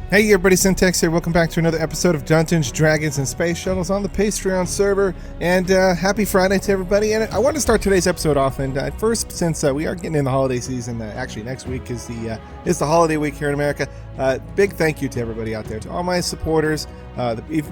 Hey everybody, Syntax here. Welcome back to another episode of Dungeons, Dragons, and Space Shuttles on the Patreon server. And happy Friday to everybody. And I want to start today's episode off. And first, since we are getting in the holiday season, actually next week is the holiday week here in America. Big thank you to everybody out there, to all my supporters.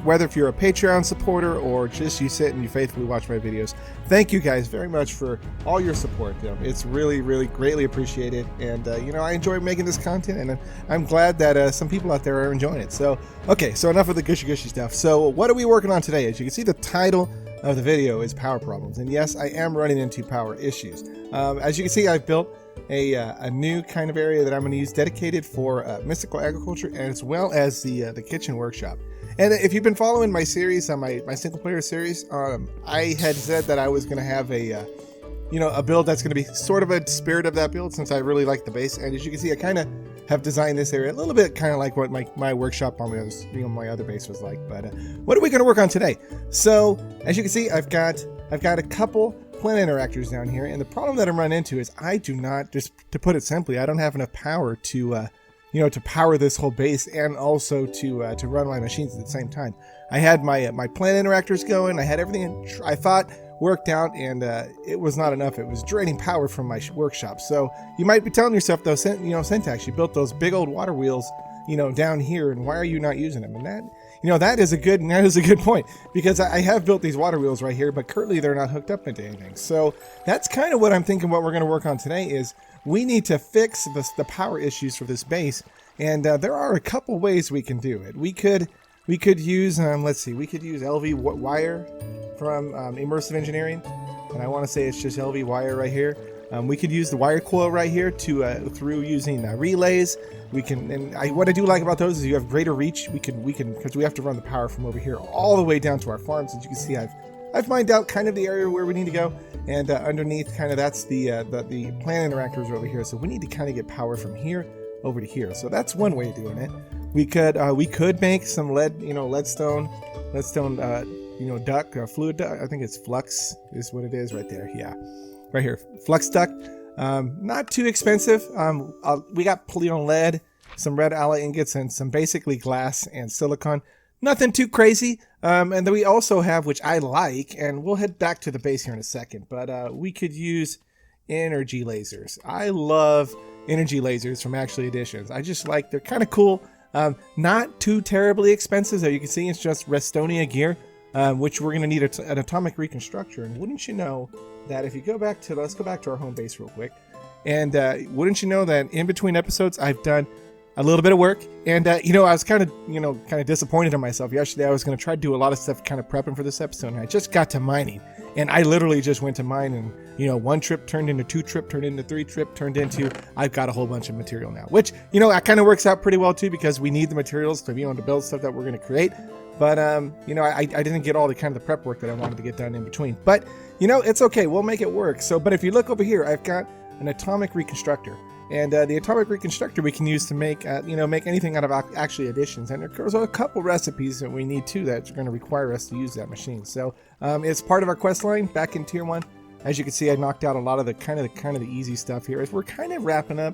Whether if you're a Patreon supporter or just you sit and you faithfully watch my videos, thank you guys very much for all your support. It's really, really greatly appreciated. And I enjoy making this content, and I'm glad that some people out there are enjoying it. So okay, so enough of the gushy stuff. So what are we working on today? As you can see, the title of the video is power problems, and yes, I am running into power issues. As you can see, I've built a new kind of area that I'm going to use dedicated for mystical agriculture, as well as the kitchen workshop. And if you've been following my series, my single player series, I had said that I was going to have a build that's going to be sort of a spirit of that build, since I really like the base. And as you can see, I kind of have designed this area a little bit kind of like what my workshop on my other base was like. But what are we going to work on today? So as you can see, I've got a couple plant interactors down here, and the problem that I'm running into is I do not, just to put it simply, I don't have enough power to to power this whole base, and also to run my machines at the same time. I had my plant interactors going, I had everything I thought worked out, and it was not enough. It was draining power from my workshop. So you might be telling yourself, though, Syntax, you built those big old water wheels, down here, and why are you not using them? And that is a good point, because I have built these water wheels right here, but currently they're not hooked up into anything. So that's kind of what I'm thinking. What we're going to work on today is we need to fix the power issues for this base, and there are a couple ways we can do it. We could use we could use LV wire from Immersive Engineering, and I want to say it's just LV wire right here. We could use the wire coil right here through using relays. What I do like about those is you have greater reach. We can because we have to run the power from over here all the way down to our farms. As you can see, I've mined out kind of the area where we need to go, and underneath kind of that's the plant interactors over here. So we need to kind of get power from here over to here. So that's one way of doing it. We could make some leadstone duct, fluid duct. I think it's flux is what it is right there. Yeah, right here, flux duct. Not too expensive. We got lead, some red alloy ingots, and some basically glass and silicon. Nothing too crazy. And then we also have, which I like, and we'll head back to the base here in a second, but we could use energy lasers. I love energy lasers from Actually Editions. I just like, they're kind of cool. Not too terribly expensive. As you can see, it's just Restonia gear, which we're going to need an atomic reconstructor. And wouldn't you know that if you let's go back to our home base real quick. And wouldn't you know that in between episodes, I've done a little bit of work. And, I was kind of disappointed in myself. Yesterday, I was going to try to do a lot of stuff kind of prepping for this episode. And I just got to mining. And I literally just went to mine, and, one trip turned into 2 trip, turned into 3 trip, turned into, I've got a whole bunch of material now. Which, it kind of works out pretty well, too, because we need the materials to build stuff that we're going to create. But, I didn't get all the kind of the prep work that I wanted to get done in between. But, it's okay. We'll make it work. So, but if you look over here, I've got an atomic reconstructor. And the atomic reconstructor we can use to make anything out of Actually Additions. And there's a couple recipes that we need too that's going to require us to use that machine. So it's part of our quest line back in Tier 1. As you can see, I knocked out a lot of the kind of the easy stuff here. As we're kind of wrapping up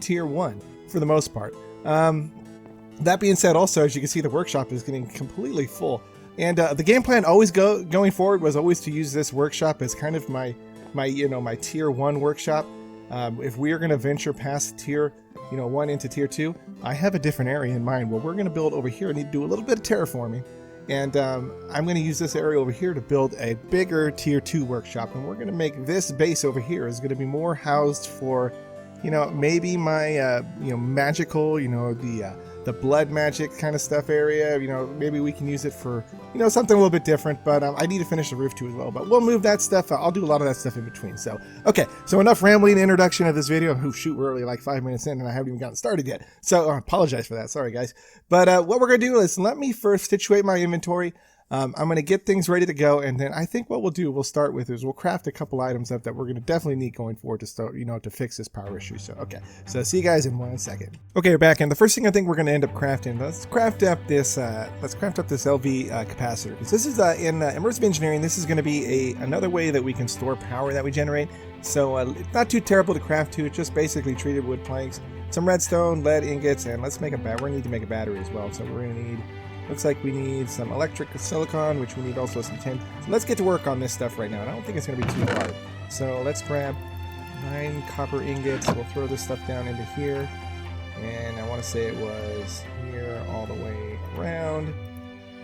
Tier 1 for the most part. That being said, also, as you can see, the workshop is getting completely full. And the game plan going forward was always to use this workshop as kind of my Tier 1 workshop. If we are going to venture past Tier 1 into Tier 2, I have a different area in mind where we're going to build over here. I need to do a little bit of terraforming, and I'm going to use this area over here to build a bigger Tier 2 workshop, and we're going to make this base over here is going to be more housed for, maybe my, magical, the blood magic kind of stuff area. Maybe we can use it for, something a little bit different, but I need to finish the roof too as well, but we'll move that stuff. I'll do a lot of that stuff in between. So, okay. So enough rambling introduction of this video. Oh shoot, we're already like 5 minutes in and I haven't even gotten started yet. So I apologize for that. Sorry guys. But what we're going to do is let me first situate my inventory. I'm going to get things ready to go, and then I think what we'll start with is we'll craft a couple items up that we're going to definitely need going forward to start, to fix this power issue. So, okay. So see you guys in 1 second. Okay, we're back, and the first thing I think we're going to end up crafting, let's craft up this LV capacitor. Because this is in Immersive Engineering, this is going to be another way that we can store power that we generate. So it's not too terrible to craft too. It's just basically treated wood planks. some redstone, lead ingots, and let's make a we're gonna need to make a battery as well. So we're gonna need, looks like we need some electric silicon, which we need also some tin. So let's get to work on this stuff right now. And I don't think it's gonna be too hard. So let's grab 9 copper ingots. We'll throw this stuff down into here. And I want to say it was here all the way around.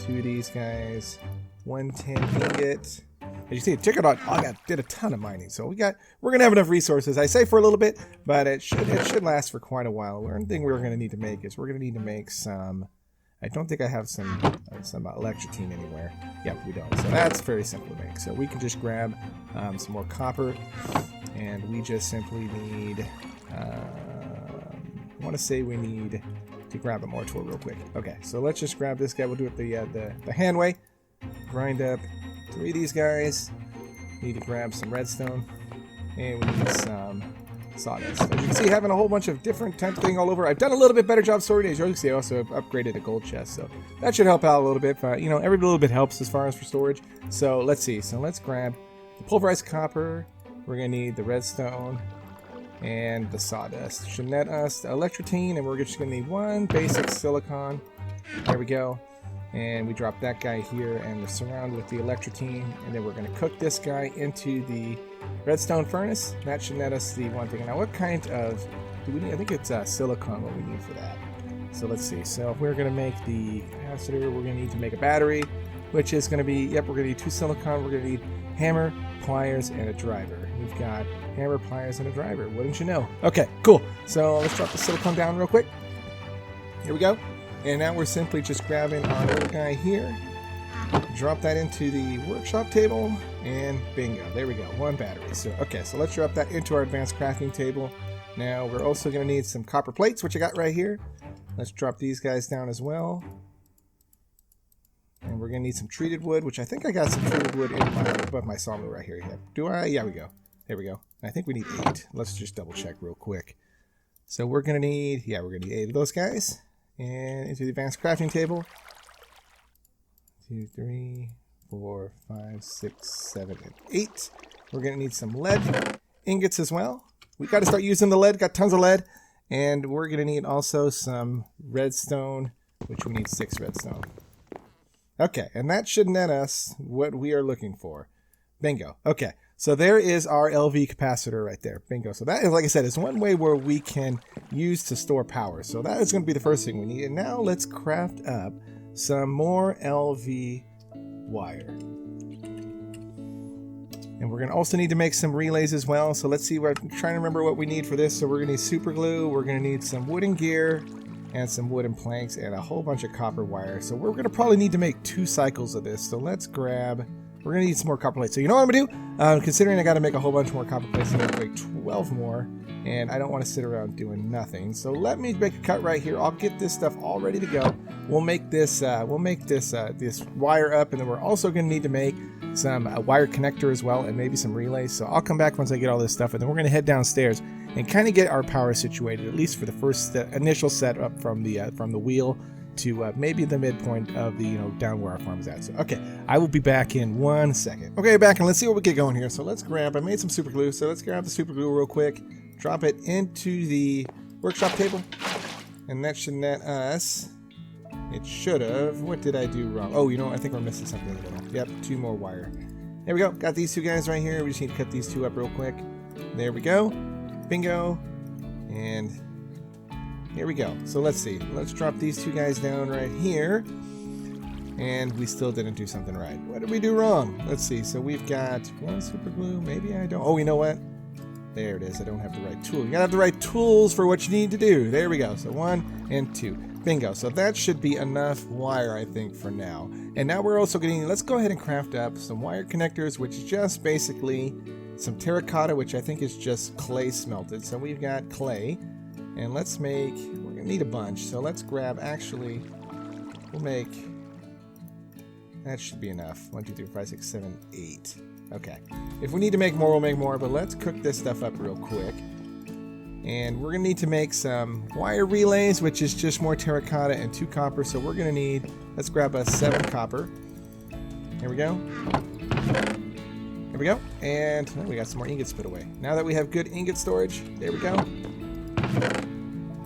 2 of these guys. 1 tin ingot. As you see, it took about, did a ton of mining. So we're gonna have enough resources. I say for a little bit, but it should last for quite a while. One thing we're gonna need to make is we're gonna need to make some. I don't think I have some electrotine anywhere. Yep, we don't. So that's very simple to make. So we can just grab some more copper, and we just simply need. I want to say we need to grab a more tool real quick. Okay, so let's just grab this guy. We'll do it the hand way. Grind up 3 of these guys. Need to grab some redstone, and we need some sawdust. As you can see, having a whole bunch of different type of thing all over. I've done a little bit better job storing. As you can see, I also upgraded a gold chest, so that should help out a little bit. But you know, every little bit helps as far as for storage. So let's see. So let's grab the pulverized copper. We're gonna need the redstone and the sawdust. Should net us the electrotine, and we're just gonna need 1 basic silicon. There we go. And we drop that guy here and we're surrounded with the electrotine, and then we're going to cook this guy into the redstone furnace. That should net us the 1 thing. Now what kind of do we need? I think it's silicon what we need for that. So let's see. So if we're going to make the capacitor, we're going to need to make a battery, which is going to be, yep, we're going to need 2 silicon. We're going to need hammer, pliers, and a driver. We've got hammer, pliers, and a driver. Wouldn't you know? Okay, cool. So let's drop the silicon down real quick. Here we go. And now we're simply just grabbing our little guy here, drop that into the workshop table, and bingo, there we go, 1 battery. So okay, so let's drop that into our advanced crafting table. Now we're also going to need some copper plates, which I got right here. Let's drop these guys down as well. And we're going to need some treated wood, which I think I got some treated wood above my sawmill right here. Yeah. Do I? Yeah, we go. There we go. I think we need 8. Let's just double check real quick. So we're going to need, yeah, we're going to need 8 of those guys. And into the advanced crafting table. 2, 3, 4, 5, 6, 7, and 8. We're going to need some lead ingots as well. We got to start using the lead. Got tons of lead. And we're going to need also some redstone, which we need 6 redstone. Okay, and that should net us what we are looking for. Bingo. Okay, so there is our LV capacitor right there. Bingo. So that is, like I said, is 1 way where we can use to store power. So that is going to be the first thing we need. And now let's craft up some more LV wire. And we're going to also need to make some relays as well. So let's see, we're trying to remember what we need for this. So we're going to need super glue. We're going to need some wooden gear and some wooden planks and a whole bunch of copper wire. So we're going to probably need to make 2 cycles of this. So let's grab, we're going to need some more copper plates. So you know what I'm going to do? Considering I got to make a whole bunch more copper plates, I'm going to make 12 more. And I don't want to sit around doing nothing. So let me make a cut right here. I'll get this stuff all ready to go. We'll make this this wire up, and then we're also going to need to make some wire connector as well, and maybe some relays. So I'll come back once I get all this stuff, and then we're going to head downstairs and kind of get our power situated, at least for the first initial setup from the wheel to maybe the midpoint of the down where our farm is at. So okay, I will be back in 1 second. Okay, back, and let's see what we get going here. So let's grab, I made some super glue, so let's grab the super glue real quick, drop it into the workshop table, and that should net us. It should have. What did I do wrong? Oh, I think we're missing something in the middle. Yep, 2 more wire. There we go. Got these 2 guys right here. We just need to cut these 2 up real quick. There we go. Bingo. And here we go. So let's see. Let's drop these 2 guys down right here. And we still didn't do something right. What did we do wrong? Let's see. So we've got 1 super glue. Maybe I don't. Oh, you know what? There it is. I don't have the right tool. You gotta have the right tools for what you need to do. There we go. So 1 and 2. Bingo. So that should be enough wire, I think, for now. And now we're also getting, let's go ahead and craft up some wire connectors, which is just basically some terracotta, which I think is just clay smelted. So we've got clay, and let's make, we're gonna need a bunch. So let's grab, actually, we'll make, that should be enough. 1, 2, 3, 4, 5, 6, 7, 8. Okay. If we need to make more, we'll make more, but let's cook this stuff up real quick. And we're going to need to make some wire relays, which is just more terracotta and 2 copper. So we're going to need, let's grab a 7 copper. Here we go. Here we go. And we got some more ingots put away. Now that we have good ingot storage, there we go.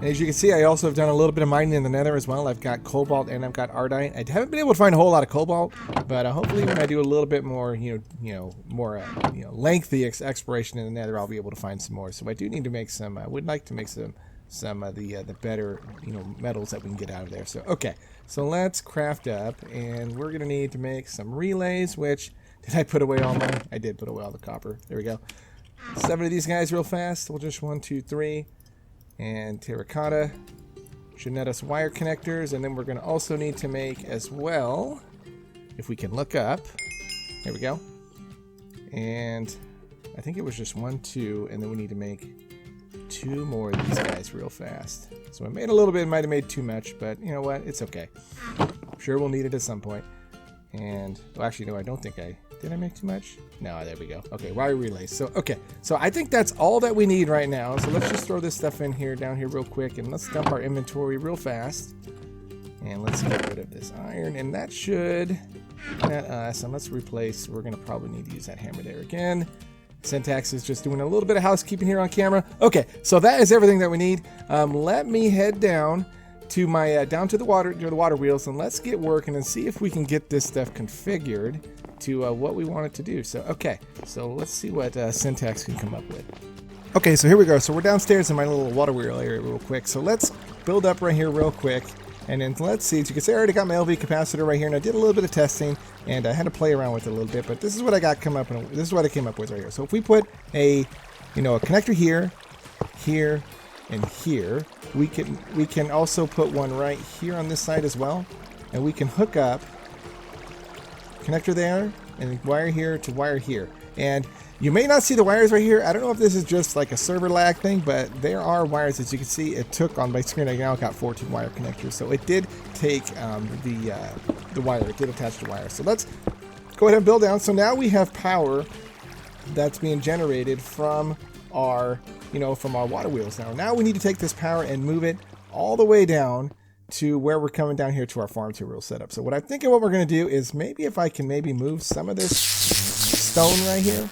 And as you can see, I also have done a little bit of mining in the nether as well. I've got cobalt and I've got ardite. I haven't been able to find a whole lot of cobalt, but hopefully when I do a little bit more, more lengthy exploration in the nether, I'll be able to find some more. So I do need to make some. I would like to make some of the better metals that we can get out of there. So okay, so let's craft up, and we're gonna need to make some relays. Which did I put away all mine? I did put away all the copper. There we go. 7 of these guys real fast. We'll just 1, 2, 3. And terracotta, should net us wire connectors, and then we're going to also need to make as well, if we can look up, there we go, and I think it was just 1, 2, and then we need to make 2 more of these guys real fast. So I made a little bit, might have made too much, but you know what, it's okay. I'm sure we'll need it at some point. And, well, actually, no, I don't think did I make too much? No, there we go. Okay, wire relays. So, okay, so I think that's all that we need right now. So let's just throw this stuff in here, down here real quick, and let's dump our inventory real fast. And let's get rid of this iron, and that should net us, and let's replace, we're gonna probably need to use that hammer there again. Syntax is just doing a little bit of housekeeping here on camera. Okay, so that is everything that we need. Let me head down to my down to the water wheels, and let's get working and see if we can get this stuff configured to what we want it to do. So okay, so let's see what Syntax can come up with. Okay, so here we go. So we're downstairs in my little water wheel area real quick. So let's build up right here real quick, and then let's see. As you can see, I already got my LV capacitor right here, and I did a little bit of testing, and I had to play around with it a little bit, but this is what I got come up, and this is what I came up with right here. So if we put a connector here, here, and here, we can also put one right here on this side as well, and we can hook up connector there and wire here to wire here. And you may not see the wires right here. I don't know if this is just like a server lag thing, but there are wires. As you can see, it took on my screen. I now got 14 wire connectors, so it did take the wire. It did attach the wire. So let's go ahead and build down. So now we have power that's being generated from our from our water wheels. Now we need to take this power and move it all the way down to where we're coming down here to our farm material setup. So what I'm thinking what we're going to do is maybe if I can maybe move some of this stone right here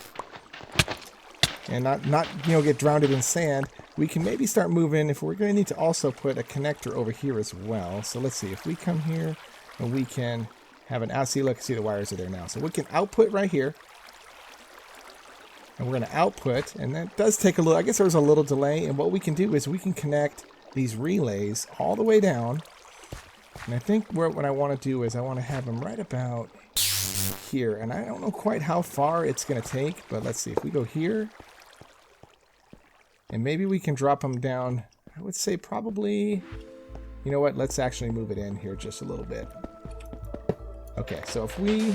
and not get drowned in sand, we can maybe start moving. If we're going to need to also put a connector over here as well. So let's see if we come here and we can have an out. See, look, see the wires are there now. So we can output right here. And we're going to output, and that does take a little, I guess there's a little delay, and what we can do is we can connect these relays all the way down, and I think what I want to do is I want to have them right about here, and I don't know quite how far it's going to take, but let's see, if we go here, and maybe we can drop them down, I would say probably, you know what, let's actually move it in here just a little bit. Okay, so if we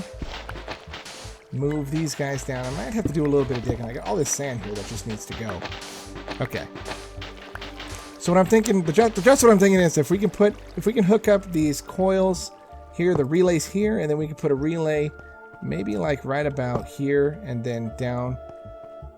move these guys down, I might have to do a little bit of digging. I got all this sand here that just needs to go. Okay. So what I'm thinking, just what I'm thinking is if we can hook up these coils here, the relays here, and then we can put a relay maybe like right about here and then down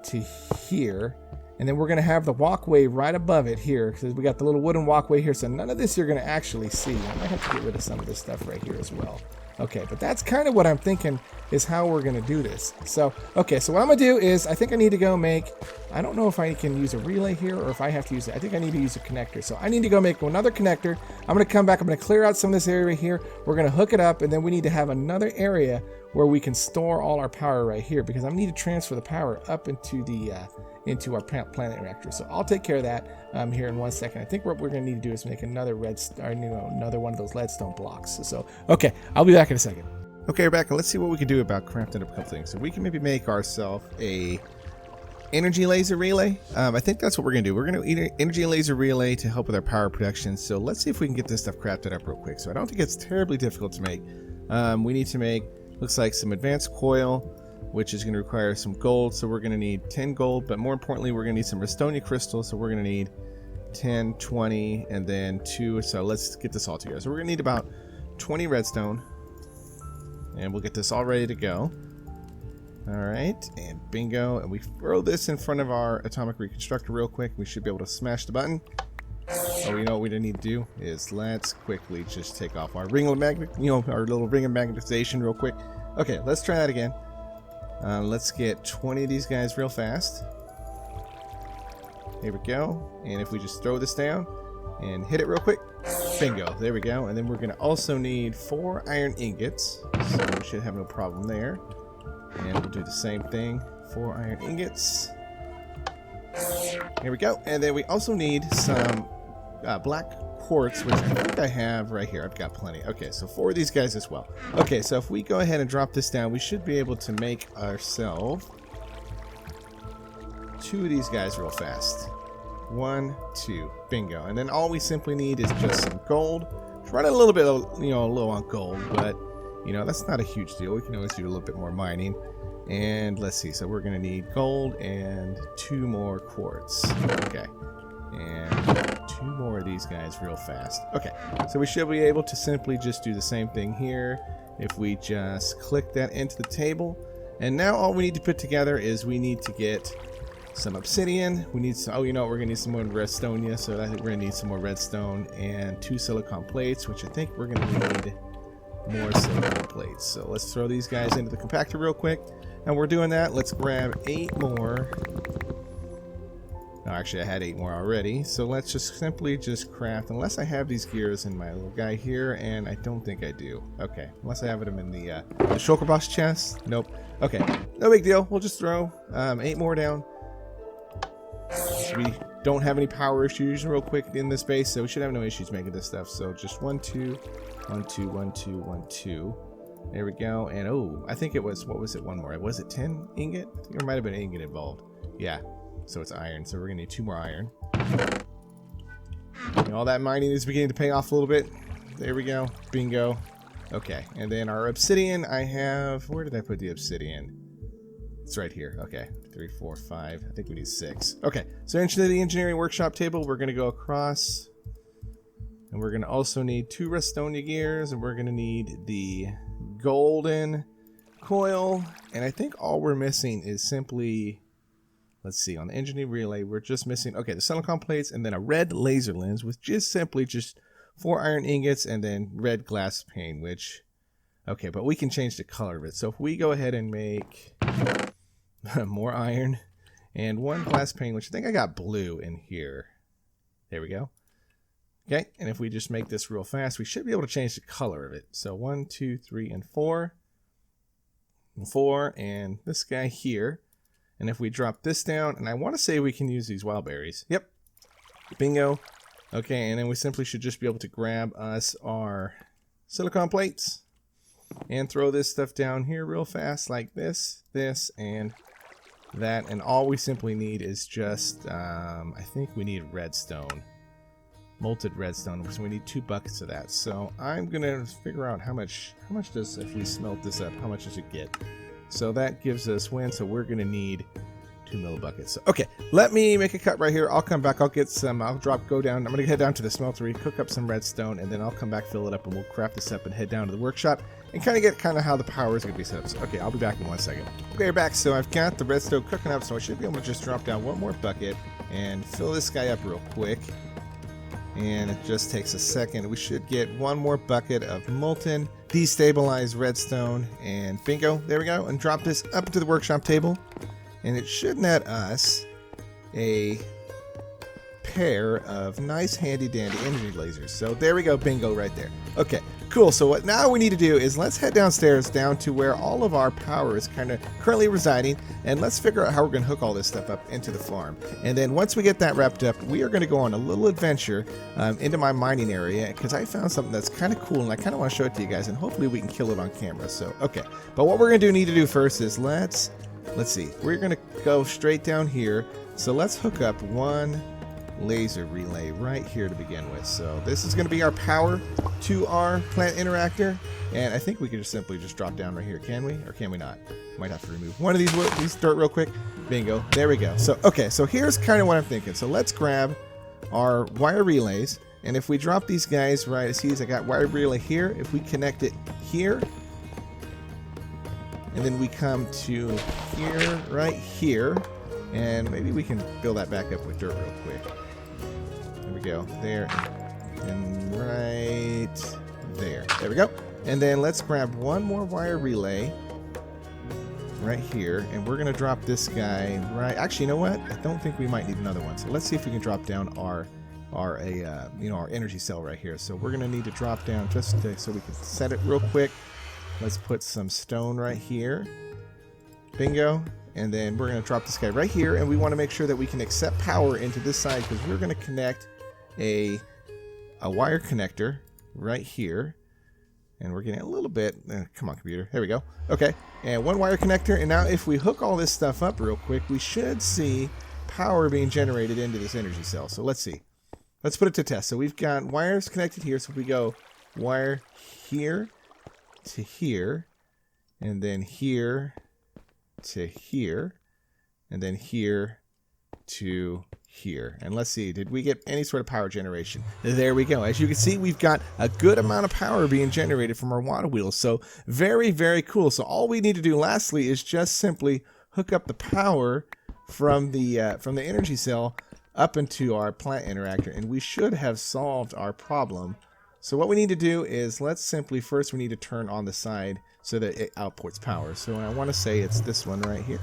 to here. And then we're going to have the walkway right above it here because we got the little wooden walkway here. So none of this you're going to actually see. I might have to get rid of some of this stuff right here as well. Okay, but that's kind of what I'm thinking is how we're going to do this. So, okay, so what I'm going to do is I think I need to go make, I don't know if I can use a relay here or if I have to use it. I think I need to use a connector. So I need to go make another connector. I'm going to come back. I'm going to clear out some of this area right here. We're going to hook it up, and then we need to have another area where we can store all our power right here because I need to transfer the power up into the into our planet reactor. So I'll take care of that here in 1 second. I think what we're going to need to do is make another another one of those leadstone blocks. So okay, I'll be back in a second. Okay, Rebecca, let's see what we can do about crafting up a couple things. So we can maybe make ourselves a energy laser relay. I think that's what we're going to do. We're going to eat an energy laser relay to help with our power production. So let's see if we can get this stuff crafted up real quick. So I don't think it's terribly difficult to make. We need to make, looks like some advanced coil, which is going to require some gold. So we're going to need 10 gold, but more importantly, we're going to need some Restonia crystals. So we're going to need 10, 20, and then 2. So let's get this all together. So we're going to need about 20 redstone, and we'll get this all ready to go. All right, and bingo. And we throw this in front of our atomic reconstructor real quick. We should be able to smash the button. Oh, you know what we need to do is let's quickly just take off our ring of magnet, our little ring of magnetization real quick. Okay, let's try that again. Let's get 20 of these guys real fast. Here we go. And if we just throw this down, and hit it real quick. Bingo, there we go. And then we're going to also need 4 iron ingots, so we should have no problem there. And we'll do the same thing, 4 iron ingots. Here we go. And then we also need some black quartz, which I think I have right here. I've got plenty. Okay, so 4 of these guys as well. Okay, so if we go ahead and drop this down, we should be able to make ourselves 2 of these guys real fast. 1, 2, bingo. And then all we simply need is just some gold. It's running a little bit, low on gold, but that's not a huge deal. We can always do a little bit more mining. And let's see. So we're going to need gold and 2 more quartz. Okay, and 2 more of these guys real fast. Okay, so we should be able to simply just do the same thing here. If we just click that into the table, and now all we need to put together is we need to get some obsidian. We need some, we're gonna need some more redstone, so I think we're gonna need some more redstone and 2 silicon plates, which I think we're gonna need more silicon plates. So let's throw these guys into the compactor real quick. And we're doing that. Let's grab 8 more. No, actually I had 8 more already. So let's just simply craft, unless I have these gears in my little guy here, and I don't think I do. Okay, unless I have them in the shulker boss chest. Nope. Okay, no big deal. We'll just throw 8 more down. We don't have any power issues real quick in this base, so we should have no issues making this stuff. So just 1, 2, 1, 2, 1, 2, 1, 2. There we go. And I think it was, what was it, 1 more? Was it 10 ingot? I think there might have been an ingot involved. Yeah, so it's iron. So we're gonna need 2 more iron. And all that mining is beginning to pay off a little bit. There we go. Bingo. Okay, and then our obsidian, I have, where did I put the obsidian? It's right here. Okay, 3, 4, 5. I think we need 6. Okay, so into the engineering workshop table, we're going to go across. And we're going to also need 2 Restonia gears. And we're going to need the golden coil. And I think all we're missing is simply, let's see, on the engineering relay, we're just missing, okay, the silicon plates and then a red laser lens with simply 4 iron ingots and then red glass pane, which, okay, but we can change the color of it. So if we go ahead and make more iron and 1 glass pane, which I think I got blue in here. There we go. Okay, and if we just make this real fast, we should be able to change the color of it. So 1, 2, 3, and 4. And 4, and this guy here. And if we drop this down, and I want to say we can use these wild berries. Yep. Bingo. Okay, and then we simply should just be able to grab us our silicon plates and throw this stuff down here real fast like this, and that. And all we simply need is just, I think we need redstone. Molted redstone, so we need 2 buckets of that. So I'm gonna figure out how much does, if we smelt this up, how much does it get? So that gives us so we're gonna need 2 millibuckets. So, okay, let me make a cut right here. I'll come back, I'll get some, go down, I'm gonna head down to the smeltery, cook up some redstone, and then I'll come back, fill it up, and we'll craft this up and head down to the workshop and get how the power is gonna be set up. So, okay, I'll be back in 1 second. Okay, we're back. So I've got the redstone cooking up, so I should be able to just drop down 1 more bucket and fill this guy up real quick. And it just takes a second. We should get 1 more bucket of molten destabilized redstone, and bingo, there we go. And drop this up into the workshop table, and it should net us a pair of nice handy dandy energy lasers. So there we go, bingo right there. Okay, cool. So what now we need to do is let's head downstairs down to where all of our power is currently residing, and let's figure out how we're going to hook all this stuff up into the farm. And then once we get that wrapped up, we are going to go on a little adventure into my mining area, because I found something that's kind of cool and I kind of want to show it to you guys, and hopefully we can kill it on camera. So okay, but what we're going to need to do first is let's see, we're going to go straight down here. So let's hook up 1 laser relay right here to begin with. So this is going to be our power to our plant interactor, and I think we can just simply drop down right here. Can we, or can we not? Might have to remove one of these dirt real quick. Bingo, there we go. So okay, so here's kind of what I'm thinking. So let's grab our wire relays, and if we drop these guys right, see, I got wire relay here. If we connect it here, and then we come to here, right here, and maybe we can fill that back up with dirt real quick. There we go, there, and right there. There we go. And then let's grab 1 more wire relay right here, and we're gonna drop this guy right. Actually, you know what? I don't think we might need another one. So let's see if we can drop down our our our energy cell right here. So we're gonna need to drop down just so we can set it real quick. Let's put some stone right here. Bingo. And then we're gonna drop this guy right here, and we want to make sure that we can accept power into this side, because we're gonna connect a wire connector right here. And we're getting a little bit, come on computer, there we go. Okay, and one wire connector, and now if we hook all this stuff up real quick, we should see power being generated into this energy cell. So let's see. Let's put it to test. So we've got wires connected here, so if we go wire here to here, and then here to here, and then here to here. And let's see, did we get any sort of power generation? There we go. As you can see, we've got a good amount of power being generated from our water wheels. So very, very cool. So all we need to do lastly is just simply hook up the power from the energy cell up into our plant interactor, and we should have solved our problem. So what we need to do is, let's simply first we need to turn on the side so that it outputs power. So I want to say it's this one right here.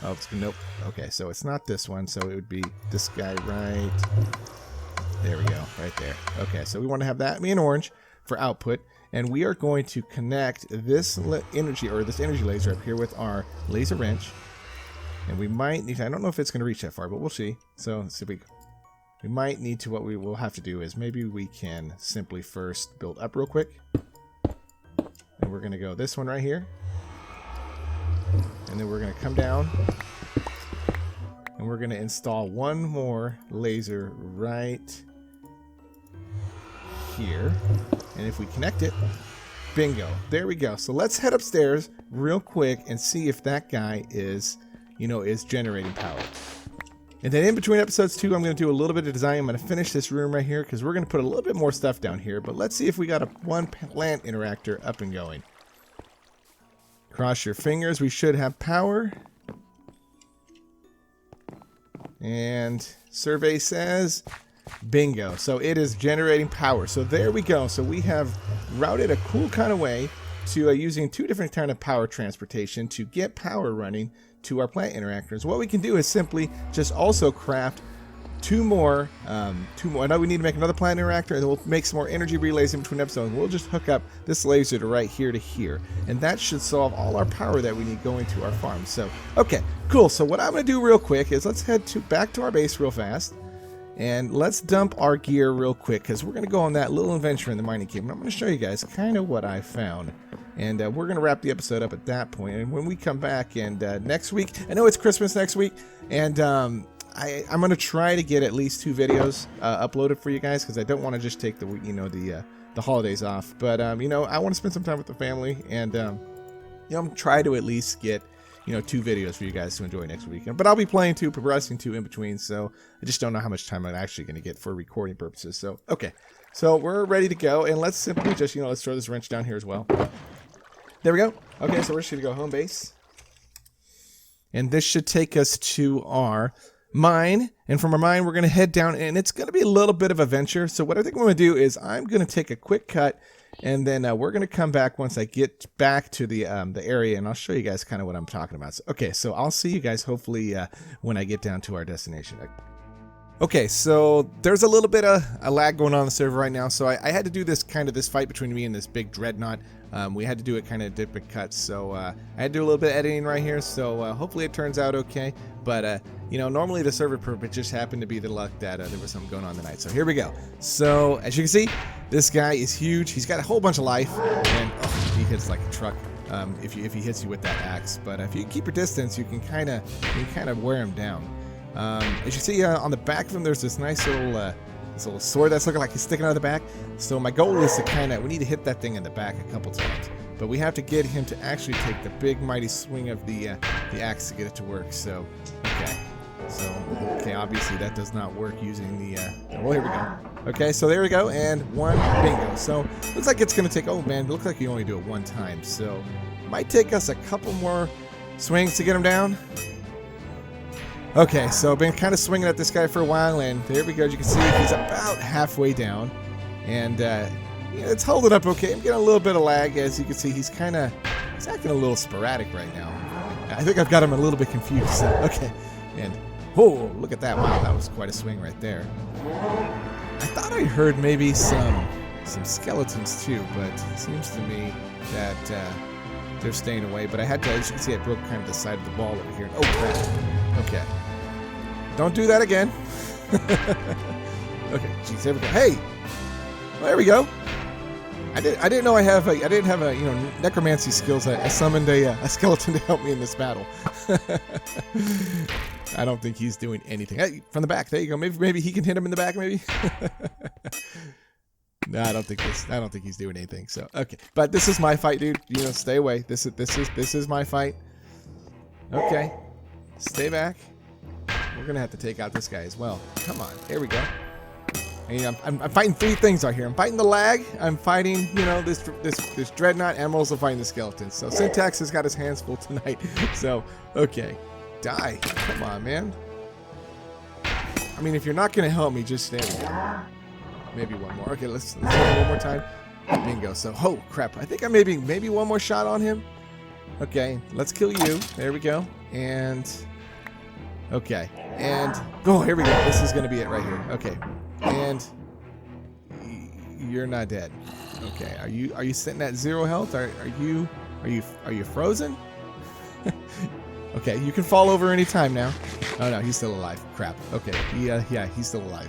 Oh, nope. Okay, so it's not this one, so it would be this guy right there. We go, right there. Okay, so we want to have that be in orange for output, and we are going to connect this energy laser up here with our laser wrench. And we might need to, I don't know if it's going to reach that far, but we'll see. So let's see if we might need to, what we will have to do is maybe we can simply first build up real quick. And we're going to go this one right here. And then we're going to come down. And we're going to install one more laser right here. And if we connect it, bingo, there we go. So let's head upstairs real quick and see if that guy is generating power. And then in between episodes too, I'm going to do a little bit of design. I'm going to finish this room right here because we're going to put a little bit more stuff down here. But let's see if we got one plant interactor up and going. Cross your fingers. We should have power. And survey says bingo. So it is generating power. So there we go. So we have routed a cool kind of way to using two different kind of power transportation to get power running to our plant interactors. What we can do is simply just also craft two more. I know we need to make another plant interactor, and then we'll make some more energy relays in between episodes. We'll just hook up this laser to right here to here, and that should solve all our power that we need going to our farm. So, okay, cool. So what I'm going to do real quick is let's head back to our base real fast, and let's dump our gear real quick because we're going to go on that little adventure in the mining cave. And I'm going to show you guys kind of what I found. And we're going to wrap the episode up at that point. And when we come back, and next week, I know it's Christmas next week, and I'm going to try to get at least 2 videos uploaded for you guys because I don't want to just take the holidays off. But I want to spend some time with the family, and try to at least get 2 videos for you guys to enjoy next weekend. But I'll be playing too, progressing too in between, so I just don't know how much time I'm actually going to get for recording purposes. So okay, so we're ready to go, and let's simply just let's throw this wrench down here as well. There we go. Okay, so we're just going to go home base. And this should take us to our mine. And from our mine, we're going to head down. And it's going to be a little bit of a venture. So what I think I'm going to do is I'm going to take a quick cut. And then we're going to come back once I get back to the area. And I'll show you guys kind of what I'm talking about. So, okay, so I'll see you guys hopefully when I get down to our destination. Okay, so there's a little bit of a lag going on the server right now. So I had to do this fight between me and this big Dreadnought. We had to do it kind of different cuts, so I had to do a little bit of editing right here, so hopefully it turns out okay. But normally the server perp, it just happened to be the luck that there was something going on tonight. So here we go. So as you can see, this guy is huge. He's got a whole bunch of life, and he hits like a truck if he hits you with that axe. But if you keep your distance, you can kind of wear him down. As you see on the back of him, there's this nice little sword that's looking like it's sticking out of the back. So my goal is to we need to hit that thing in the back a couple times, but we have to get him to actually take the big mighty swing of the axe to get it to work. So okay, obviously that does not work using the well, here we go. Okay, so there we go, and one bingo. So looks like it's gonna take, oh man, it looks like you only do it one time, so it might take us a couple more swings to get him down. Okay, so I've been kind of swinging at this guy for a while, and there we go. As you can see, he's about halfway down, and it's holding up okay. I'm getting a little bit of lag, as you can see. He's acting a little sporadic right now. I think I've got him a little bit confused. So, okay, and Oh, look at that. Wow, that was quite a swing right there. I thought I heard maybe some skeletons too, but it seems to me that they're staying away. But I had to, as you can see, I broke kind of the side of the ball over here. Oh, crap. Okay. Don't do that again. Okay, geez, there we go. Hey! Well, there we go. I didn't know I didn't have a necromancy skills. I summoned a skeleton to help me in this battle. I don't think he's doing anything. Hey, from the back. There you go. Maybe he can hit him in the back. Maybe. No, I don't think he's doing anything. So okay, but this is my fight, dude. Stay away. This is my fight. Okay, stay back. We're gonna have to take out this guy as well. Come on. Here we go. And I'm fighting three things out here. I'm fighting the lag. I'm fighting, this Dreadnought, and I'm also fighting the skeletons. So Syntax has got his hands full tonight. So, okay. Die. Come on, man. I mean, if you're not going to help me, just there we go. Maybe one more. Okay, let's do it one more time. Bingo. So, oh, crap. I think I maybe one more shot on him. Okay, let's kill you. There we go. And, okay. And, oh, here we go. This is going to be it right here. Okay. And you're not dead. Okay. Are you sitting at 0 health? Are you frozen? Okay, you can fall over anytime now. Oh no, he's still alive. Crap. Okay. Yeah, he's still alive.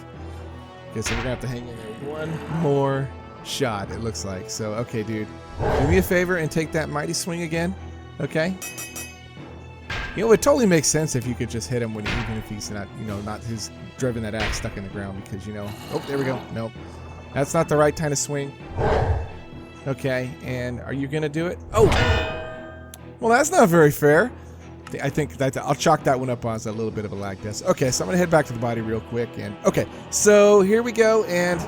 Okay, so we're gonna have to hang in there one more shot, it looks like. So okay, dude. Do me a favor and take that mighty swing again. Okay? It totally makes sense if you could just hit him even if he's not, not his driving that axe stuck in the ground because, oh, there we go. Nope. That's not the right kind of swing. Okay, and are you going to do it? Oh! Well, that's not very fair. I think that I'll chalk that one up as a little bit of a lag test. Okay, so I'm going to head back to the body real quick. And okay, so here we go. And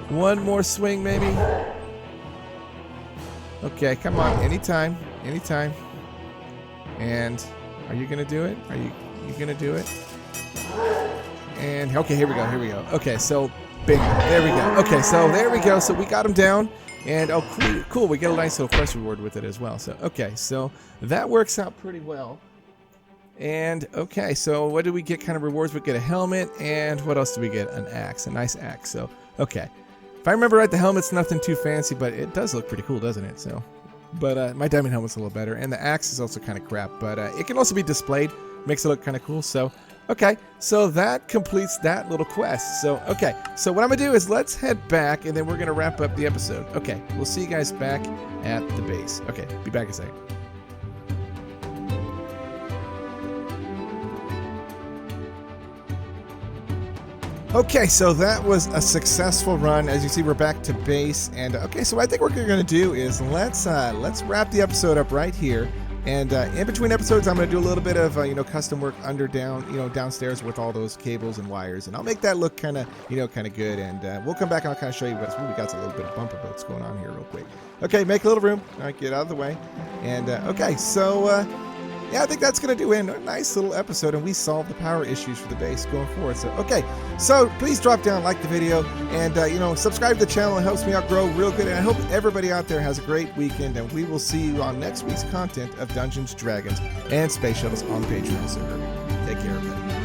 one more swing, maybe. Okay, come on. Anytime. Anytime. And... are you gonna do it? Are you gonna do it? And okay, here we go. Okay, so bingo. There we go. Okay, so there we go. So we got him down, and oh, cool. We get a nice little quest reward with it as well. So okay, so that works out pretty well. And okay, so what do we get? Kind of rewards? We get a helmet, and what else do we get? An axe, a nice axe. So okay, if I remember right, the helmet's nothing too fancy, but it does look pretty cool, doesn't it? So. But my diamond helmet's a little better, and the axe is also kind of crap, but it can also be displayed, makes it look kind of cool. So okay, so that completes that little quest. So okay, so what I'm gonna do is let's head back, and then we're gonna wrap up the episode. Okay, we'll see you guys back at the base. Okay, be back in a second. Okay, so that was a successful run. As you see, we're back to base, and okay, so what I think what we're going to do is let's wrap the episode up right here. And in between episodes, I'm going to do a little bit of custom work downstairs with all those cables and wires, and I'll make that look kind of good. And we'll come back and I'll kind of show you what's. We got a little bit of bumper boats going on here real quick. Okay, make a little room. All right, get out of the way. And okay, so. Yeah, I think that's going to do a nice little episode, and we solved the power issues for the base going forward. So, okay, so please drop down, like the video, and, subscribe to the channel. It helps me out grow real good, and I hope everybody out there has a great weekend, and we will see you on next week's content of Dungeons, Dragons, and Space Shuttles on the Patreon server. Take care, everybody.